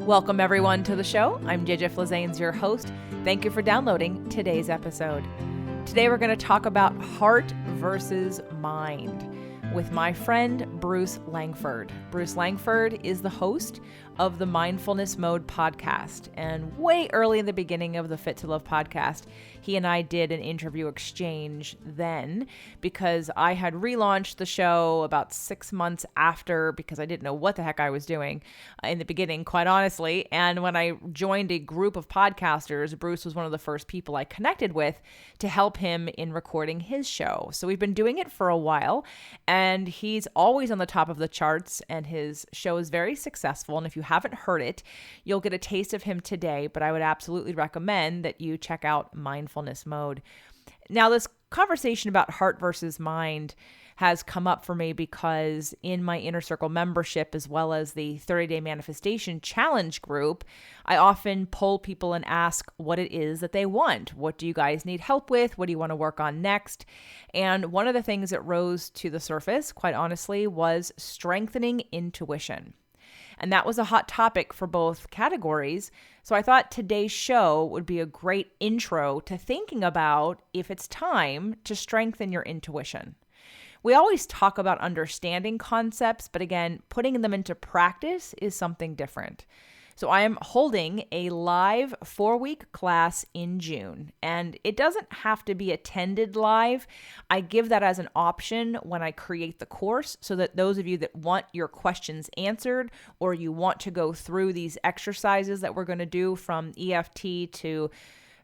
Welcome everyone to the show. I'm JJ Flazanes, your host. Thank you for downloading today's episode. Today we're going to talk about heart versus mind with my friend Bruce Langford. Bruce Langford is the host of the Mindfulness Mode podcast. And way early in the beginning of the Fit to Love podcast, he and I did an interview exchange then because I had relaunched the show about 6 months after because I didn't know what the heck I was doing in the beginning, quite honestly. And when I joined a group of podcasters, Bruce was one of the first people I connected with to help him in recording his show. So we've been doing it for a while, and he's always on the top of the charts, and his show is very successful. And if you haven't heard it, you'll get a taste of him today, but I would absolutely recommend that you check out Mindfulness Mode. Now, this conversation about heart versus mind has come up for me because in my Inner Circle membership, as well as the 30-day manifestation challenge group, I often poll people and ask what it is that they want. What do you guys need help with? What do you want to work on next? And one of the things that rose to the surface, quite honestly, was strengthening intuition. And that was a hot topic for both categories. So I thought today's show would be a great intro to thinking about if it's time to strengthen your intuition. We always talk about understanding concepts, but again, putting them into practice is something different. So I am holding a live 4-week class in June, and it doesn't have to be attended live. I give that as an option when I create the course so that those of you that want your questions answered or you want to go through these exercises that we're going to do from EFT to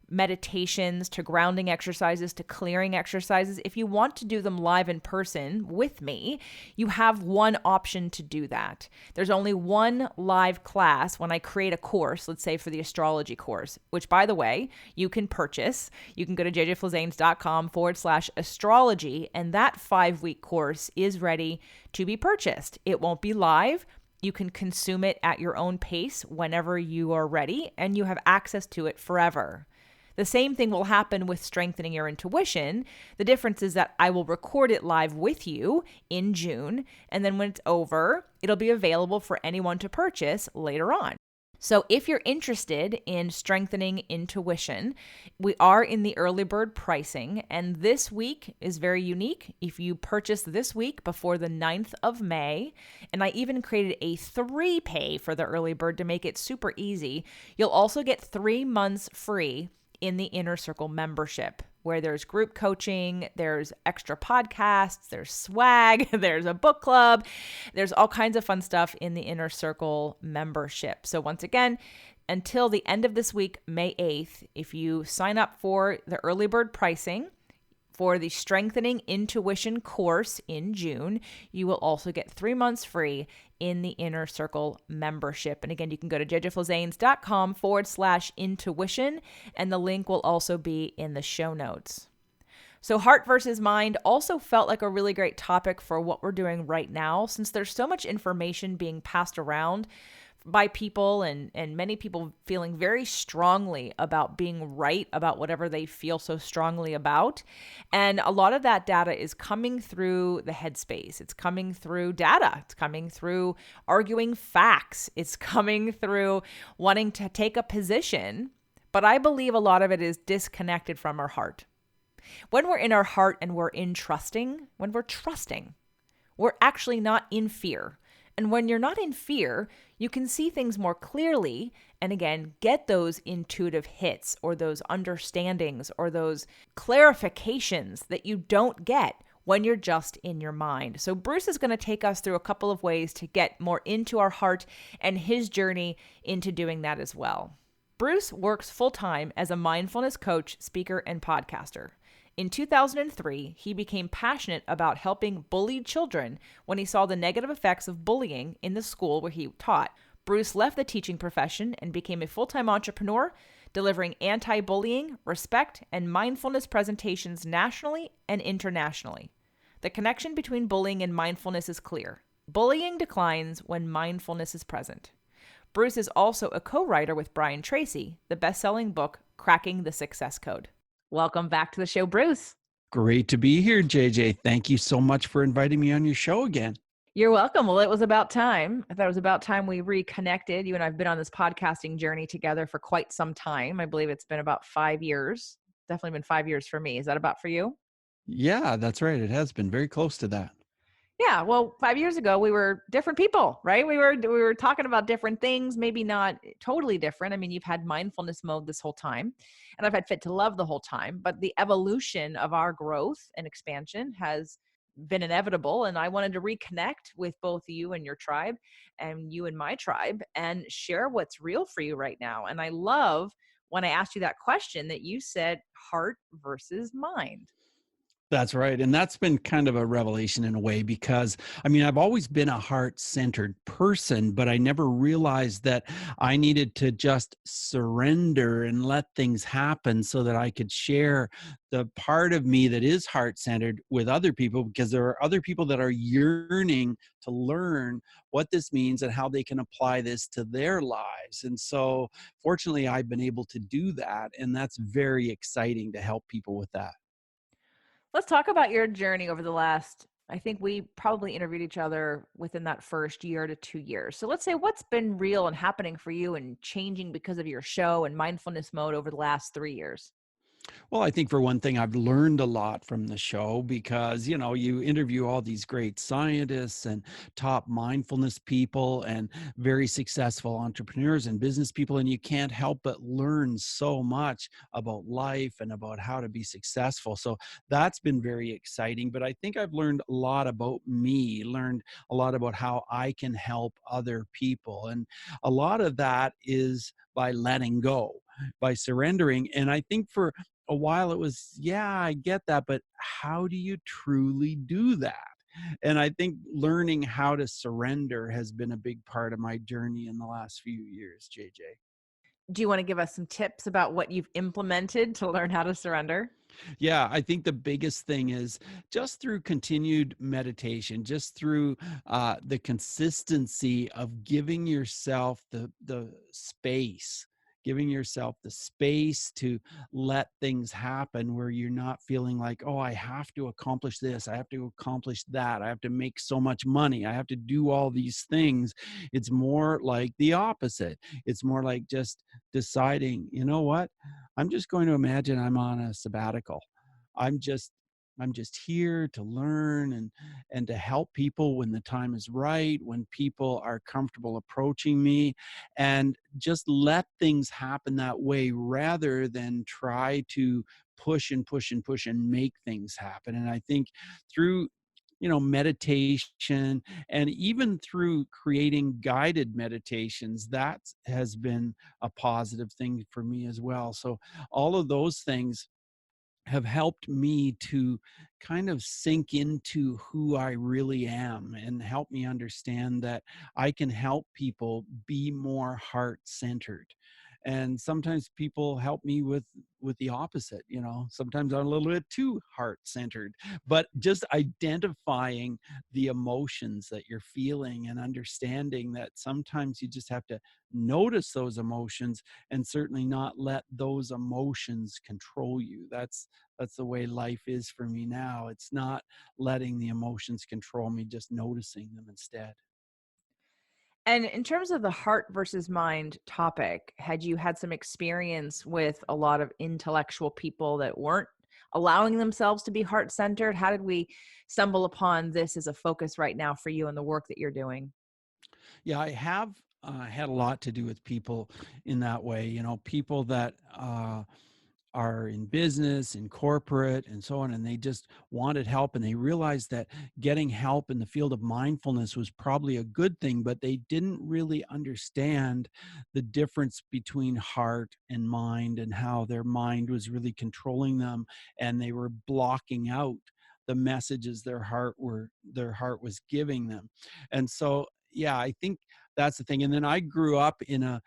meditations to grounding exercises to clearing exercises, if you want to do them live in person with me, you have one option to do that. There's only one live class when I create a course, let's say for the astrology course, which by the way, you can purchase. You can go to jjflazanes.com/astrology, and that 5-week course is ready to be purchased. It won't be live. You can consume it at your own pace whenever you are ready, and you have access to it forever. The same thing will happen with strengthening your intuition. The difference is that I will record it live with you in June, and then when it's over, it'll be available for anyone to purchase later on. So if you're interested in strengthening intuition, we are in the early bird pricing, and this week is very unique. If you purchase this week before the 9th of May, and I even created a 3-pay for the early bird to make it super easy, you'll also get 3 months free in the Inner Circle membership, where there's group coaching, there's extra podcasts, there's swag, there's a book club, there's all kinds of fun stuff in the Inner Circle membership. So once again, until the end of this week, May 8th, if you sign up for the early bird pricing for the Strengthening Intuition course in June, you will also get 3 months free in the Inner Circle membership. And again, you can go to jjflazanes.com/intuition, and the link will also be in the show notes. So heart versus mind also felt like a really great topic for what we're doing right now, since there's so much information being passed around by people and many people feeling very strongly about being right about whatever they feel so strongly about. And a lot of that data is coming through the headspace. It's coming through data. It's coming through arguing facts. It's coming through wanting to take a position. But I believe a lot of it is disconnected from our heart. When we're in our heart and we're when we're trusting, we're actually not in fear. And when you're not in fear, you can see things more clearly and again, get those intuitive hits or those understandings or those clarifications that you don't get when you're just in your mind. So Bruce is going to take us through a couple of ways to get more into our heart and his journey into doing that as well. Bruce works full-time as a mindfulness coach, speaker, and podcaster. In 2003, he became passionate about helping bullied children when he saw the negative effects of bullying in the school where he taught. Bruce left the teaching profession and became a full-time entrepreneur, delivering anti-bullying, respect, and mindfulness presentations nationally and internationally. The connection between bullying and mindfulness is clear. Bullying declines when mindfulness is present. Bruce is also a co-writer with Brian Tracy, the best-selling book, Cracking the Success Code. Welcome back to the show, Bruce. Great to be here, JJ. Thank you so much for inviting me on your show again. You're welcome. Well, it was about time. I thought it was about time we reconnected. You and I have been on this podcasting journey together for quite some time. I believe it's been about 5 years. Definitely been 5 years for me. Is that about for you? Yeah, that's right. It has been very close to that. Yeah, well, 5 years ago, we were different people, right? We were talking about different things, maybe not totally different. I mean, you've had mindfulness mode this whole time, and I've had fit to love the whole time, but the evolution of our growth and expansion has been inevitable, and I wanted to reconnect with both you and your tribe and you and my tribe and share what's real for you right now. And I love when I asked you that question that you said heart versus mind. That's right. And that's been kind of a revelation in a way because, I mean, I've always been a heart centered person, but I never realized that I needed to just surrender and let things happen so that I could share the part of me that is heart centered with other people, because there are other people that are yearning to learn what this means and how they can apply this to their lives. And so, fortunately, I've been able to do that. And that's very exciting to help people with that. Let's talk about your journey over the last, I think we probably interviewed each other within that first year to 2 years. So let's say what's been real and happening for you and changing because of your show and mindfulness mode over the last 3 years. Well, I think for one thing, I've learned a lot from the show because, you interview all these great scientists and top mindfulness people and very successful entrepreneurs and business people, and you can't help but learn so much about life and about how to be successful. So that's been very exciting. But I think I've learned a lot about me, learned a lot about how I can help other people. And a lot of that is by letting go, by surrendering. And I think for a while it was, yeah, I get that, but how do you truly do that? And I think learning how to surrender has been a big part of my journey in the last few years, JJ. Do you want to give us some tips about what you've implemented to learn how to surrender? Yeah, I think the biggest thing is just through continued meditation, just through the consistency of giving yourself the space, giving yourself the space to let things happen where you're not feeling like, oh, I have to accomplish this, I have to accomplish that, I have to make so much money, I have to do all these things. It's more like the opposite. It's more like just deciding, you know what? I'm just going to imagine I'm on a sabbatical. I'm just I'm just here to learn and to help people when the time is right, when people are comfortable approaching me, and just let things happen that way rather than try to push and push and push and make things happen. And I think through meditation and even through creating guided meditations, that has been a positive thing for me as well. So all of those things have helped me to kind of sink into who I really am and help me understand that I can help people be more heart centered. And sometimes people help me with the opposite. Sometimes I'm a little bit too heart centered. But just identifying the emotions that you're feeling and understanding that sometimes you just have to notice those emotions and certainly not let those emotions control you. That's the way life is for me now. It's not letting the emotions control me, just noticing them instead. And in terms of the heart versus mind topic, had you had some experience with a lot of intellectual people that weren't allowing themselves to be heart centered? How did we stumble upon this as a focus right now for you and the work that you're doing? Yeah, I have had a lot to do with people in that way. People that are in business, in corporate, and so on, and they just wanted help, and they realized that getting help in the field of mindfulness was probably a good thing, but they didn't really understand the difference between heart and mind and how their mind was really controlling them, and they were blocking out the messages their heart was giving them. And so, yeah, I think that's the thing. And then I grew up in a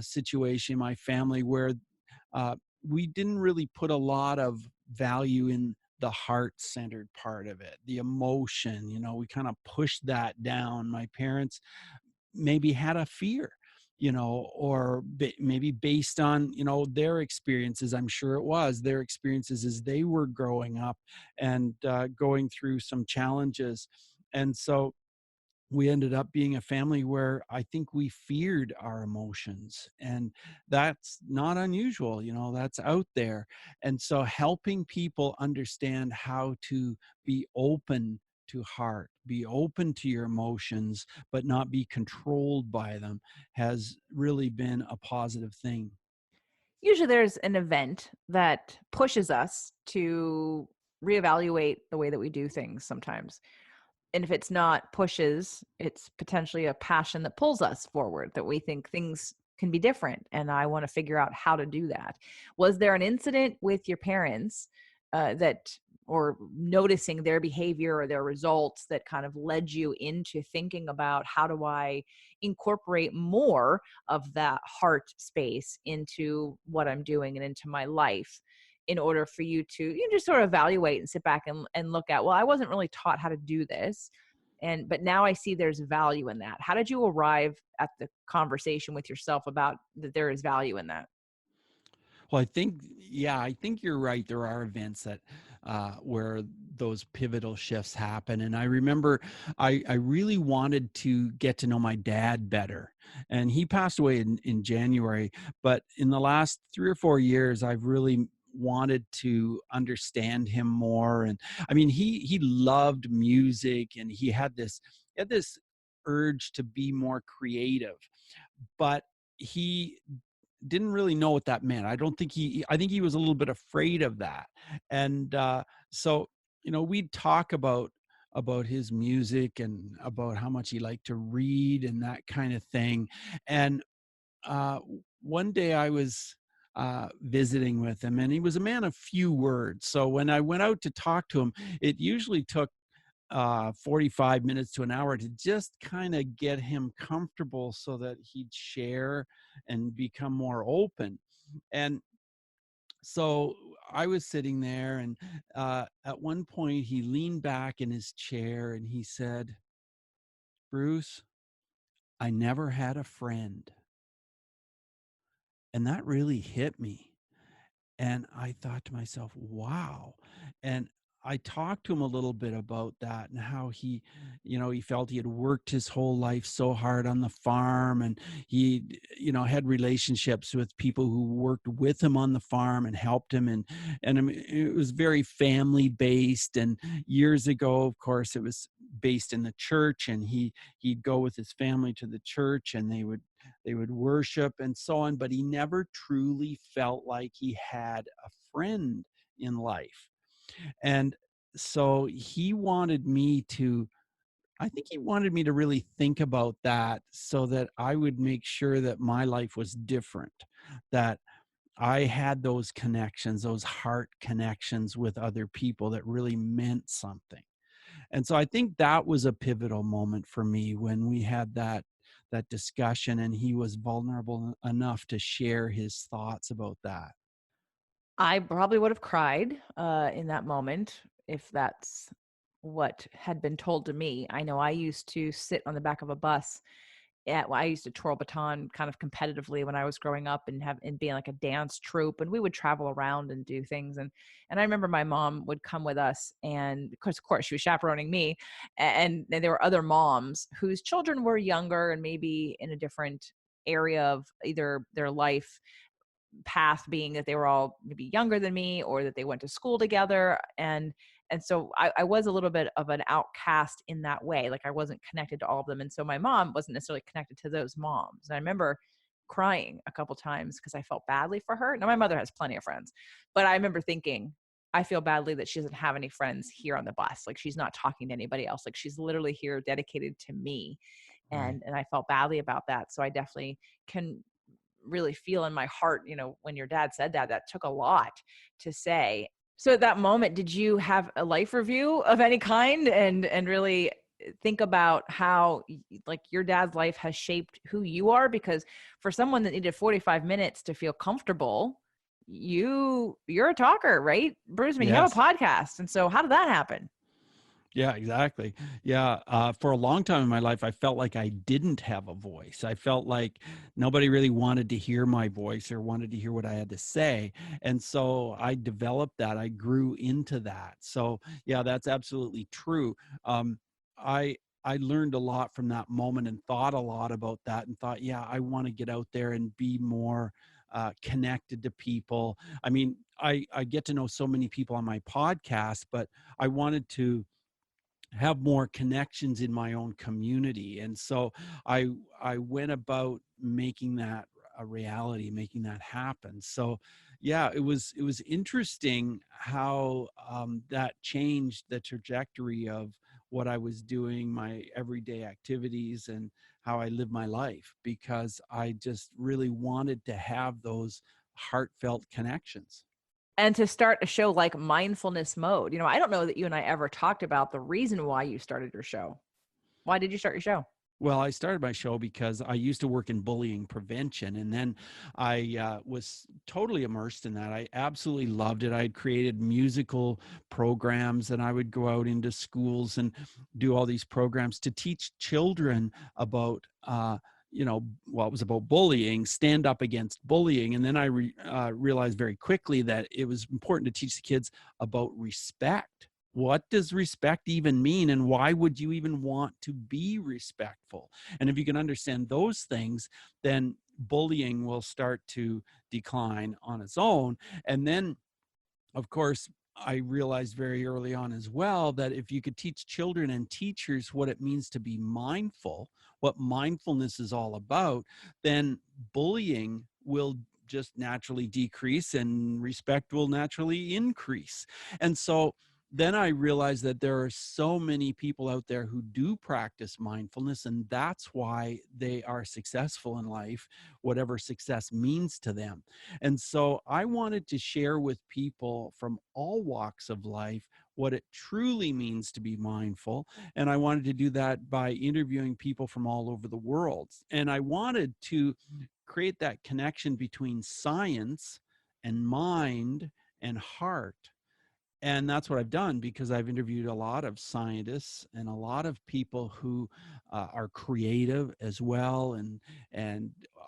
situation in my family where uh, we didn't really put a lot of value in the heart centered part of it, the emotion. We kind of pushed that down. My parents maybe had a fear, or maybe based on, their experiences. I'm sure it was their experiences as they were growing up and going through some challenges. And so we ended up being a family where I think we feared our emotions. And that's not unusual, that's out there. And so helping people understand how to be open to heart, be open to your emotions, but not be controlled by them has really been a positive thing. Usually there's an event that pushes us to reevaluate the way that we do things sometimes. And if it's not pushes, it's potentially a passion that pulls us forward, that we think things can be different. And I want to figure out how to do that. Was there an incident with your parents that, or noticing their behavior or their results that kind of led you into thinking about how do I incorporate more of that heart space into what I'm doing and into my life? In order for you to just sort of evaluate and sit back and look at, well, I wasn't really taught how to do this, but now I see there's value in that. How did you arrive at the conversation with yourself about that there is value in that? Well, I think you're right. There are events that where those pivotal shifts happen. And I remember I really wanted to get to know my dad better. And he passed away in January. But in the last 3 or 4 years, I've really wanted to understand him more. And I mean, he loved music, and he had this urge to be more creative. But he didn't really know what that meant. I think he was a little bit afraid of that. And so, we'd talk about his music and about how much he liked to read and that kind of thing. And uh, one day I was visiting with him, and he was a man of few words. So when I went out to talk to him, it usually took 45 minutes to an hour to just kind of get him comfortable so that he'd share and become more open. And so I was sitting there, and at one point he leaned back in his chair and he said, "Bruce, I never had a friend." And that really hit me. And I thought to myself, wow. And I talked to him a little bit about that and how he felt he had worked his whole life so hard on the farm, and he had relationships with people who worked with him on the farm and helped him. And I mean, it was very family based. And years ago, of course, it was based in the church, and he'd go with his family to the church, and they would worship and so on, but he never truly felt like he had a friend in life. And so I think he wanted me to really think about that so that I would make sure that my life was different, that I had those connections, those heart connections with other people that really meant something. And so I think that was a pivotal moment for me when we had that discussion, and he was vulnerable enough to share his thoughts about that. I probably would have cried in that moment if that's what had been told to me. I know I used to sit on the back of a bus. Well, I used to twirl baton kind of competitively when I was growing up and being like a dance troupe, and we would travel around and do things. And I remember my mom would come with us, and of course she was chaperoning me, and there were other moms whose children were younger and maybe in a different area of either their life path, being that they were all maybe younger than me or that they went to school together. And so I was a little bit of an outcast in that way. Like I wasn't connected to all of them. And so my mom wasn't necessarily connected to those moms. And I remember crying a couple times because I felt badly for her. Now my mother has plenty of friends, but I remember thinking, I feel badly that she doesn't have any friends here on the bus. Like she's not talking to anybody else. Like she's literally here dedicated to me. Right. And I felt badly about that. So I definitely can really feel in my heart, when your dad said that, that took a lot to say. So at that moment, did you have a life review of any kind and really think about how like your dad's life has shaped who you are? Because for someone that needed 45 minutes to feel comfortable, you're a talker, right, Bruce? I mean, you have a Yes. podcast. And so how did that happen? Yeah, exactly. Yeah. For a long time in my life, I felt like I didn't have a voice. I felt like nobody really wanted to hear my voice or wanted to hear what I had to say. And so I developed that. I grew into that. So, yeah, that's absolutely true. I I learned a lot from that moment and thought a lot about that and thought, yeah, I want to get out there and be more connected to people. I mean, I get to know so many people on my podcast, but I wanted to have more connections in my own community. And so I I went about making that a reality, making that happen. So yeah, it was interesting how that changed the trajectory of what I was doing, my everyday activities, and how I live my life, because I just really wanted to have those heartfelt connections. And to start a show like Mindfulness Mode, I don't know that you and I ever talked about the reason why you started your show. Why did you start your show? Well, I started my show because I used to work in bullying prevention, and then I was totally immersed in that. I absolutely loved it. I had created musical programs, and I would go out into schools and do all these programs to teach children about, well, it was about bullying, stand up against bullying. And then I realized very quickly that it was important to teach the kids about respect. What does respect even mean, and why would you even want to be respectful? And if you can understand those things, then bullying will start to decline on its own. And then, of course, I realized very early on as well that if you could teach children and teachers what it means to be mindful, what mindfulness is all about, then bullying will just naturally decrease and respect will naturally increase. And so then I realized that there are so many people out there who do practice mindfulness, and that's why they are successful in life, whatever success means to them. And so I wanted to share with people from all walks of life what it truly means to be mindful. And I wanted to do that by interviewing people from all over the world. And I wanted to create that connection between science and mind and heart. And that's what I've done, because I've interviewed a lot of scientists and a lot of people who are creative as well, and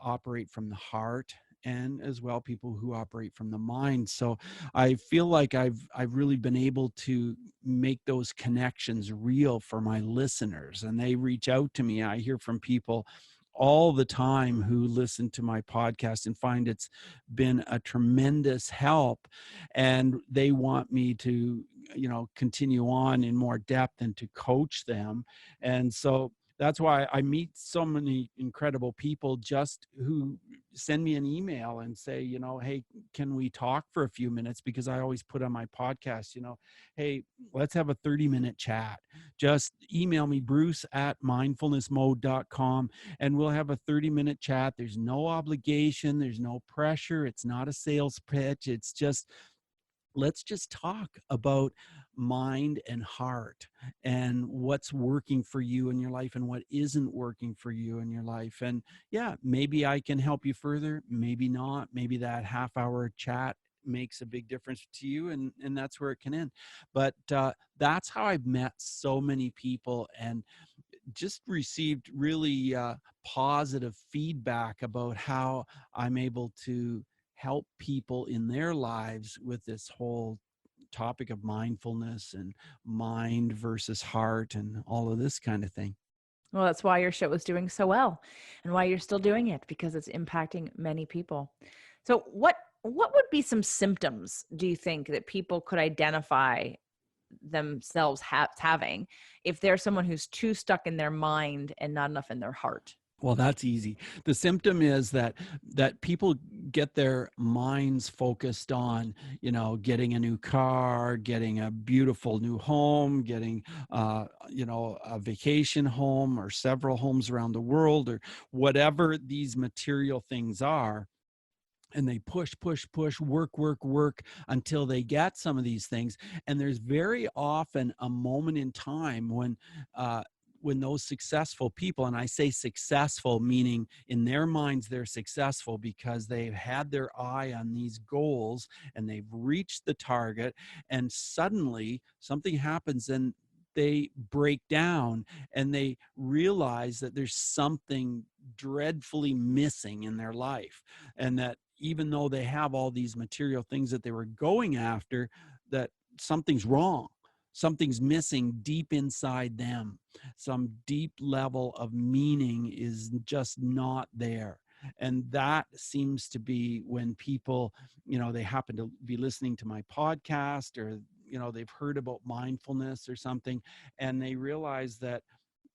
operate from the heart, and as well people who operate from the mind. So I feel like I've really been able to make those connections real for my listeners, and they reach out to me. I hear from people all the time who listen to my podcast and find it's been a tremendous help, and they want me to continue on in more depth and to coach them. And so that's why I meet so many incredible people just who send me an email and say, hey, can we talk for a few minutes? Because I always put on my podcast, hey, let's have a 30-minute chat. Just email me, bruce@mindfulnessmode.com, and we'll have a 30-minute chat. There's no obligation. There's no pressure. It's not a sales pitch. It's just, let's just talk about mind and heart, and what's working for you in your life and what isn't working for you in your life. And yeah, maybe I can help you further, maybe not. Maybe that half-hour chat makes a big difference to you, and that's where it can end. But that's how I've met so many people, and just received really positive feedback about how I'm able to help people in their lives with this whole topic of mindfulness and mind versus heart and all of this kind of thing. Well, that's why your show is doing so well and why you're still doing it, because it's impacting many people. So what would be some symptoms, do you think, that people could identify themselves having if they're someone who's too stuck in their mind and not enough in their heart? Well, that's easy. The symptom is that people get their minds focused on, getting a new car, getting a beautiful new home, getting, a vacation home or several homes around the world, or whatever these material things are. And they push, push, push, work, work, work until they get some of these things. And there's very often a moment in time when those successful people, and I say successful, meaning in their minds, they're successful because they've had their eye on these goals and they've reached the target, and suddenly something happens and they break down and they realize that there's something dreadfully missing in their life, and that even though they have all these material things that they were going after, that something's wrong. something's missing deep inside them. Some deep level of meaning is just not there. And that seems to be when people, they happen to be listening to my podcast, or, they've heard about mindfulness or something, and they realize that,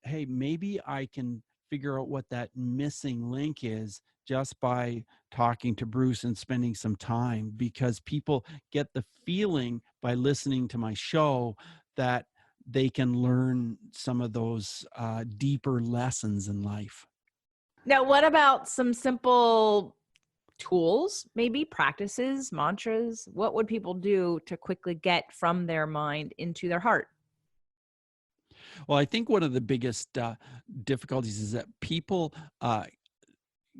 hey, maybe I can figure out what that missing link is just by talking to Bruce and spending some time, because people get the feeling by listening to my show that they can learn some of those deeper lessons in life. Now, what about some simple tools, maybe practices, mantras? What would people do to quickly get from their mind into their heart? Well, I think one of the biggest difficulties is that people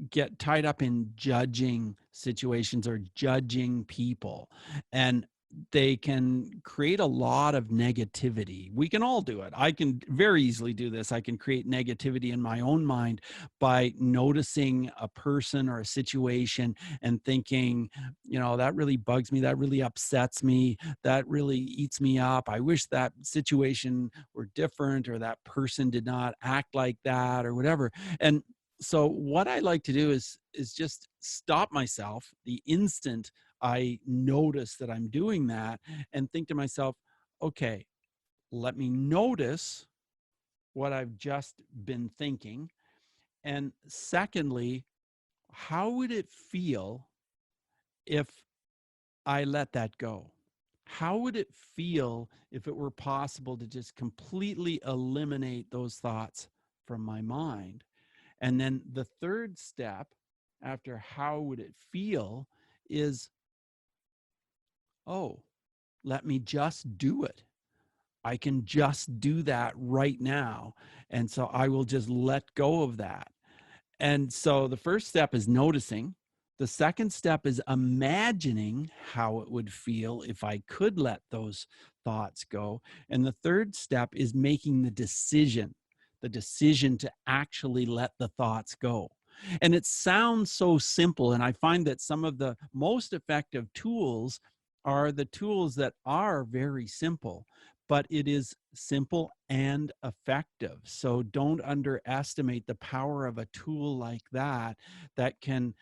get tied up in judging situations or judging people, and they can create a lot of negativity. We can all do it. I can very easily do this. I can create negativity in my own mind by noticing a person or a situation and thinking, that really bugs me, that really upsets me, that really eats me up. I wish that situation were different, or that person did not act like that, or whatever. And so what I like to do is just stop myself the instant I notice that I'm doing that, and think to myself, okay, let me notice what I've just been thinking. And secondly, how would it feel if I let that go? How would it feel if it were possible to just completely eliminate those thoughts from my mind? And then the third step after how would it feel is, oh, let me just do it. I can just do that right now. And so I will just let go of that. And so the first step is noticing. The second step is imagining how it would feel if I could let those thoughts go. And the third step is making the decision to actually let the thoughts go. And it sounds so simple. And I find that some of the most effective tools are the tools that are very simple, but it is simple and effective. So don't underestimate the power of a tool like that, that can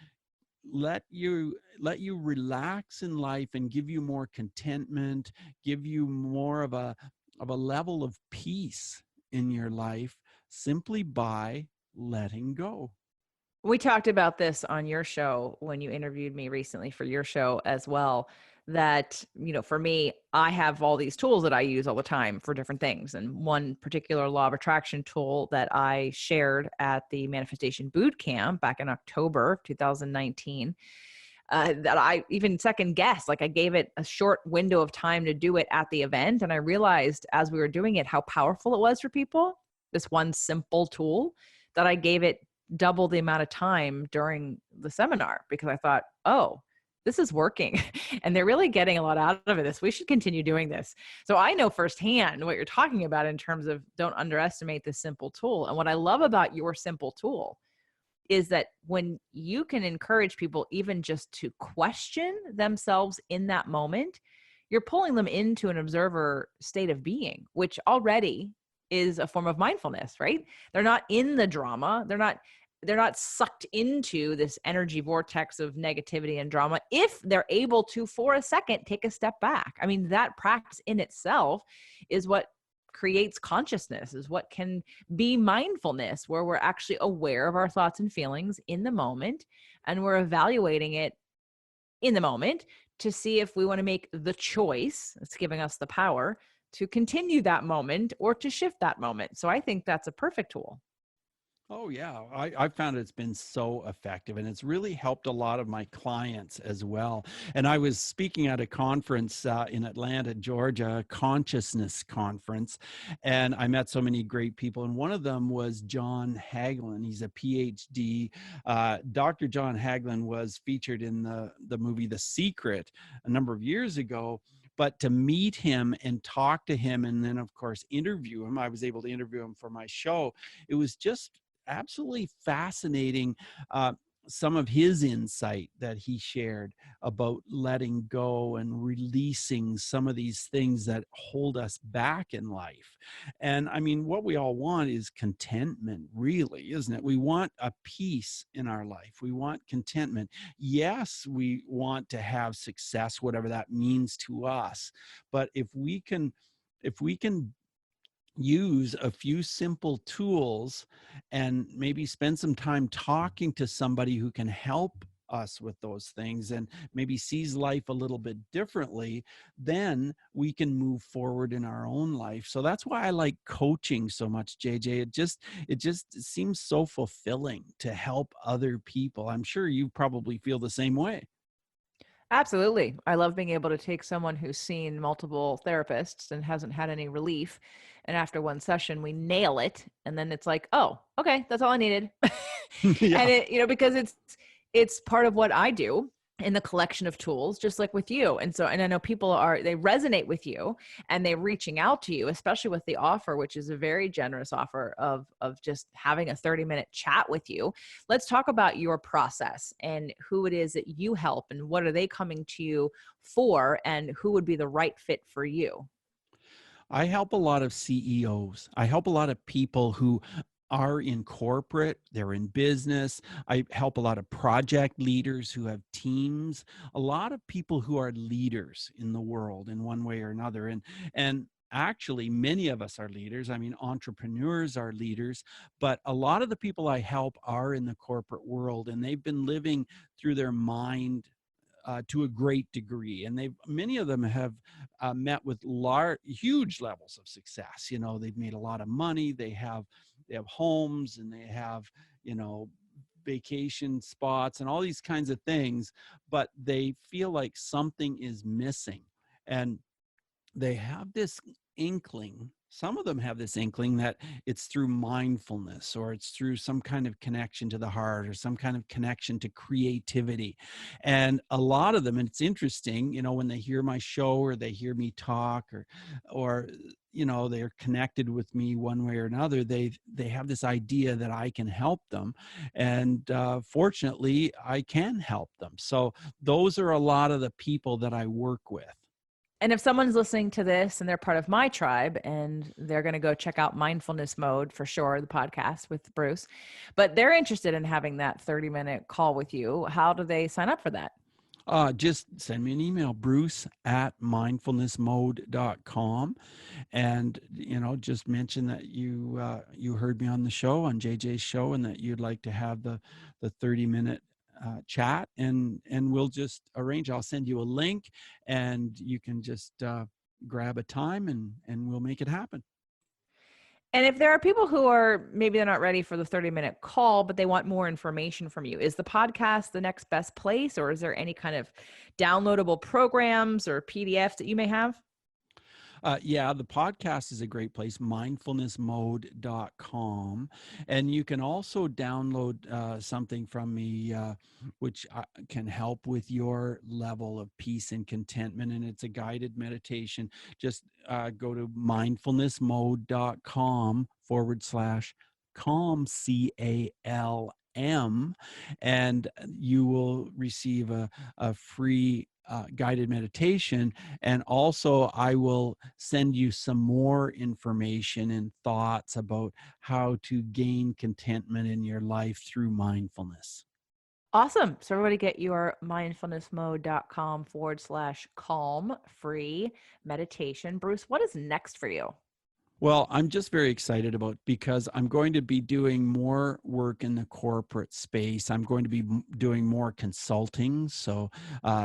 let you relax in life and give you more contentment, give you more of a level of peace in your life, simply by letting go. We talked about this on your show when you interviewed me recently for your show as well. That, for me, I have all these tools that I use all the time for different things. And one particular law of attraction tool that I shared at the Manifestation Boot Camp back in October of 2019, that I even second guessed. Like, I gave it a short window of time to do it at the event. And I realized as we were doing it, how powerful it was for people. This one simple tool, that I gave it double the amount of time during the seminar, because I thought, oh, this is working and they're really getting a lot out of this. We should continue doing this. So I know firsthand what you're talking about in terms of don't underestimate this simple tool. And what I love about your simple tool is that when you can encourage people even just to question themselves in that moment, you're pulling them into an observer state of being, which already is a form of mindfulness, right? They're not in the drama. They're not sucked into this energy vortex of negativity and drama if they're able to, for a second, take a step back. I mean, that practice in itself is what creates consciousness, is what can be mindfulness, where we're actually aware of our thoughts and feelings in the moment, and we're evaluating it in the moment to see if we want to make the choice. It's giving us the power to continue that moment or to shift that moment. So I think that's a perfect tool. Oh, yeah. I found it's been so effective, and it's really helped a lot of my clients as well. And I was speaking at a conference in Atlanta, Georgia, a consciousness conference, and I met so many great people. And one of them was John Hagelin. He's a PhD. Dr. John Hagelin was featured in the movie The Secret a number of years ago. But to meet him and talk to him, and then, of course, interview him, I was able to interview him for my show. It was just absolutely fascinating some of his insight that he shared about letting go and releasing some of these things that hold us back in life. And I mean, what we all want is contentment, really, isn't it? We want a peace in our life. We want contentment. Yes, we want to have success, whatever that means to us. But if we can use a few simple tools and maybe spend some time talking to somebody who can help us with those things and maybe sees life a little bit differently, then we can move forward in our own life. So that's why I like coaching so much, JJ. It just seems so fulfilling to help other people. I'm sure you probably feel the same way. Absolutely. I love being able to take someone who's seen multiple therapists and hasn't had any relief. And after one session, we nail it. And then it's like, oh, okay, that's all I needed. And Yeah. because it's part of what I do in the collection of tools, just like with you. And I know they resonate with you and they're reaching out to you, especially with the offer, which is a very generous offer of just having a 30-minute chat with you. Let's talk about your process and who it is that you help and what are they coming to you for and who would be the right fit for you. I help a lot of CEOs. I help a lot of people who are in corporate, they're in business. I help a lot of project leaders who have teams, a lot of people who are leaders in the world in one way or another. And actually many of us are leaders. I mean, entrepreneurs are leaders, but a lot of the people I help are in the corporate world and they've been living through their mind to a great degree, and many of them have met with huge levels of success. You know, they've made a lot of money. They have homes, and they have you know vacation spots and all these kinds of things, but they feel like something is missing, and they have this inkling. Some of them have this inkling that it's through mindfulness or it's through some kind of connection to the heart or some kind of connection to creativity. And a lot of them, and it's interesting, when they hear my show or they hear me talk or they're connected with me one way or another, they have this idea that I can help them. And fortunately, I can help them. So those are a lot of the people that I work with. And if someone's listening to this and they're part of my tribe and they're going to go check out Mindfulness Mode for sure, the podcast with Bruce, but they're interested in having that 30-minute call with you, how do they sign up for that? Just send me an email, bruce@mindfulnessmode.com. And, just mention that you heard me on the show, on JJ's show, and that you'd like to have the 30-minute chat, and we'll just arrange. I'll send you a link and you can just grab a time and we'll make it happen. And if there are people who are maybe they're not ready for the 30-minute call, but they want more information from you, is the podcast the next best place, or is there any kind of downloadable programs or PDFs that you may have? Yeah, the podcast is a great place, mindfulnessmode.com. And you can also download something from me, which can help with your level of peace and contentment. And it's a guided meditation. Just go to mindfulnessmode.com/calm, CALM, and you will receive a free guided meditation. And also, I will send you some more information and thoughts about how to gain contentment in your life through mindfulness. Awesome. So everybody get your mindfulnessmode.com/calm free meditation. Bruce, what is next for you? Well, I'm just very excited about because I'm going to be doing more work in the corporate space. I'm going to be doing more consulting, so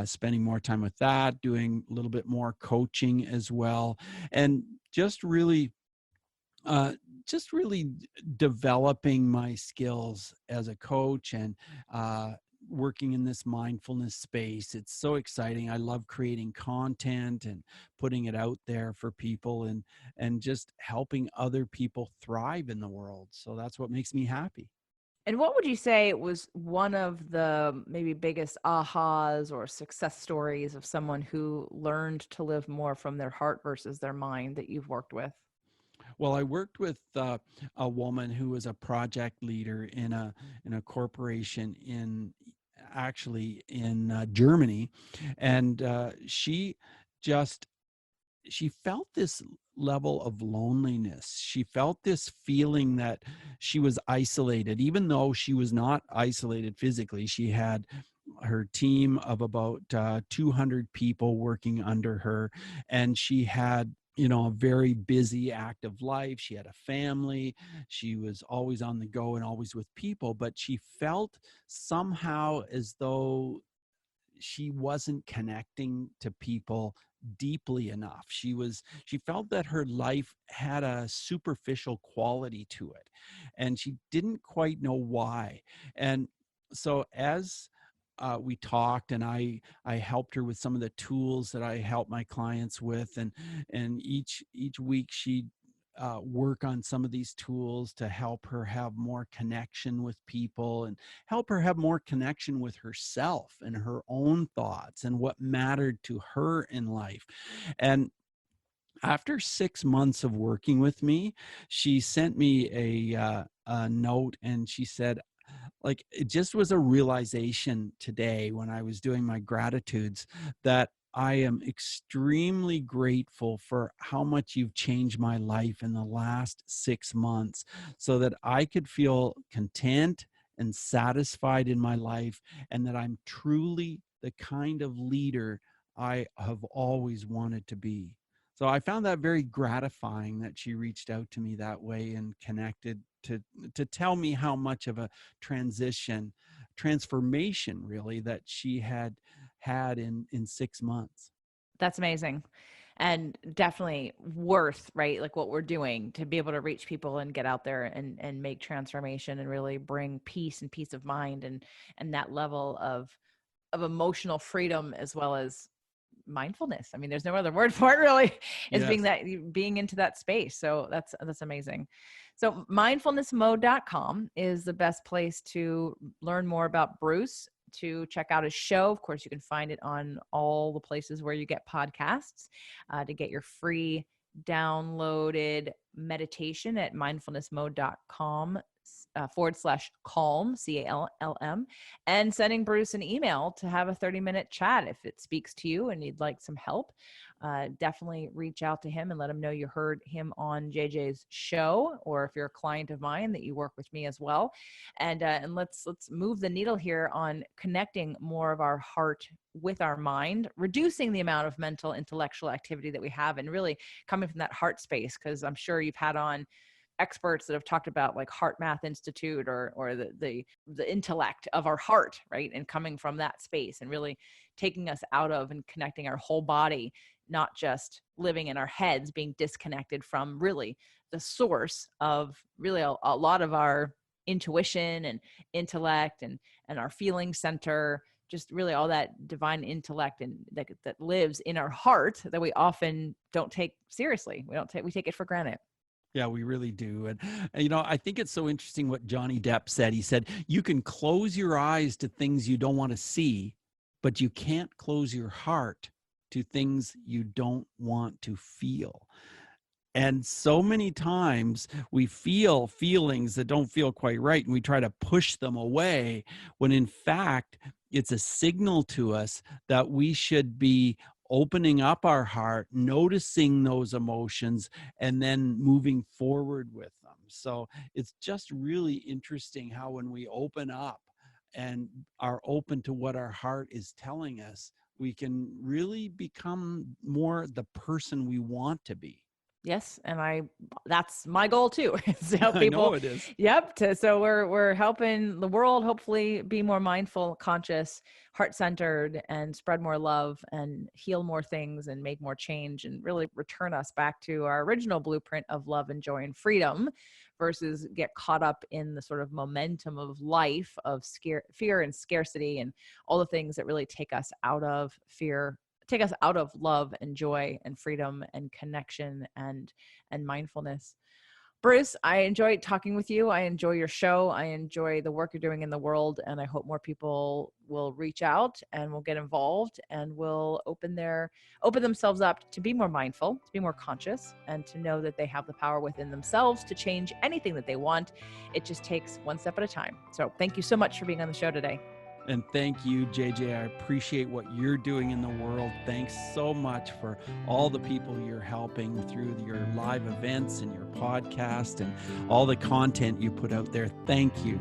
spending more time with that, doing a little bit more coaching as well, and just really uh, developing my skills as a coach and working in this mindfulness space. It's so exciting. I love creating content and putting it out there for people and just helping other people thrive in the world. So that's what makes me happy. And what would you say was one of the maybe biggest ahas or success stories of someone who learned to live more from their heart versus their mind that you've worked with? Well, I worked with a woman who was a project leader in a corporation in Germany, and just she felt this level of loneliness. She felt this feeling that she was isolated, even though she was not isolated physically. She had her team of about 200 people working under her, and she had, a very busy, active life. She had a family. She was always on the go and always with people, but she felt somehow as though she wasn't connecting to people deeply enough. She felt that her life had a superficial quality to it, and she didn't quite know why. And so as we talked, and I helped her with some of the tools that I help my clients with, and each week she'd work on some of these tools to help her have more connection with people and help her have more connection with herself and her own thoughts and what mattered to her in life. And after 6 months of working with me, she sent me a note, and she said, like, it just was a realization today when I was doing my gratitudes that I am extremely grateful for how much you've changed my life in the last 6 months so that I could feel content and satisfied in my life, and that I'm truly the kind of leader I have always wanted to be. So I found that very gratifying that she reached out to me that way and connected to tell me how much of a transformation really that she had in 6 months. That's amazing. And definitely worth, right? Like what we're doing to be able to reach people and get out there and make transformation and really bring peace of mind and that level of emotional freedom as well as mindfulness. I mean, there's no other word for it really, is Yes. being into that space. So that's amazing. So mindfulnessmode.com is the best place to learn more about Bruce, to check out his show. Of course, you can find it on all the places where you get podcasts, to get your free downloaded meditation at mindfulnessmode.com /calm, CALM, and sending Bruce an email to have a 30-minute chat. If it speaks to you and you'd like some help, definitely reach out to him and let him know you heard him on JJ's show, or if you're a client of mine that you work with me as well. And let's move the needle here on connecting more of our heart with our mind, reducing the amount of mental intellectual activity that we have, and really coming from that heart space. Because I'm sure you've had on experts that have talked about like Heart Math Institute or the intellect of our heart, right? And coming from that space and really taking us out of and connecting our whole body, not just living in our heads, being disconnected from really the source of really a lot of our intuition and intellect and our feeling center, just really all that divine intellect and that lives in our heart that we often don't take seriously. We take it for granted. Yeah, we really do. And I think it's so interesting what Johnny Depp said. He said, you can close your eyes to things you don't want to see, but you can't close your heart to things you don't want to feel. And so many times we feel feelings that don't feel quite right, and we try to push them away, when in fact, it's a signal to us that we should be opening up our heart, noticing those emotions, and then moving forward with them. So it's just really interesting how when we open up and are open to what our heart is telling us, we can really become more the person we want to be. Yes, and that's my goal too, is to help I know people. it is. Yep. So we're helping the world hopefully be more mindful, conscious, heart-centered, and spread more love and heal more things and make more change and really return us back to our original blueprint of love and joy and freedom, versus get caught up in the sort of momentum of life of fear and scarcity and all the things that really take us out of fear, take us out of love and joy and freedom and connection and mindfulness. Bruce, I enjoy talking with you. I enjoy your show. I enjoy the work you're doing in the world. And I hope more people will reach out and will get involved and will open themselves up to be more mindful, to be more conscious, and to know that they have the power within themselves to change anything that they want. It just takes one step at a time. So thank you so much for being on the show today. And thank you, JJ. I appreciate what you're doing in the world. Thanks so much for all the people you're helping through your live events and your podcast and all the content you put out there. Thank you.